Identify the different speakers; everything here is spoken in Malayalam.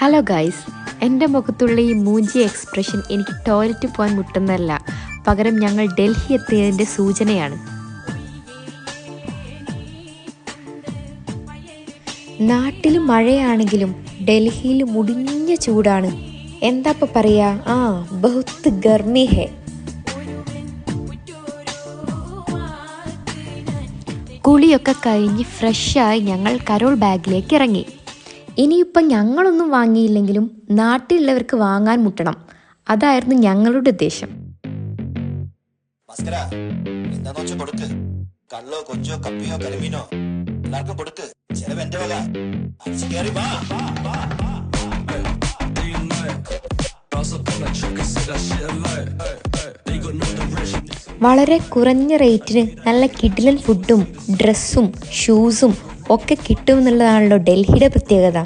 Speaker 1: ഹലോ ഗൈസ്, എൻ്റെ മുഖത്തുള്ള ഈ മൂഞ്ചി എക്സ്പ്രഷൻ എനിക്ക് ടോയ്ലറ്റിൽ പോകാൻ മുട്ടുന്നതല്ല, പകരം ഞങ്ങൾ ഡൽഹി എത്തിയതിൻ്റെ സൂചനയാണ്. നാട്ടിൽ മഴയാണെങ്കിലും ഡൽഹിയിൽ മുടിഞ്ഞ ചൂടാണ്. എന്താ ഇപ്പം പറയാ, ബഹുത്ത് ഗർമി ഹേ. കുളിയൊക്കെ കഴിഞ്ഞ് ഫ്രഷായി ഞങ്ങൾ കരോൾ ബാഗിലേക്ക് ഇറങ്ങി. ഇനിയിപ്പം ഞങ്ങളൊന്നും വാങ്ങിയില്ലെങ്കിലും നാട്ടിലുള്ളവർക്ക് വാങ്ങാൻ മുട്ടണം, അതായിരുന്നു ഞങ്ങളുടെ ഉദ്ദേശം. വളരെ കുറഞ്ഞ റേറ്റിന് നല്ല കിടിലൻ ഫുഡും ഡ്രസ്സും ഷൂസും ഒക്കെ കിട്ടുമെന്നുള്ളതാണല്ലോ ഡൽഹിയുടെ പ്രത്യേകത.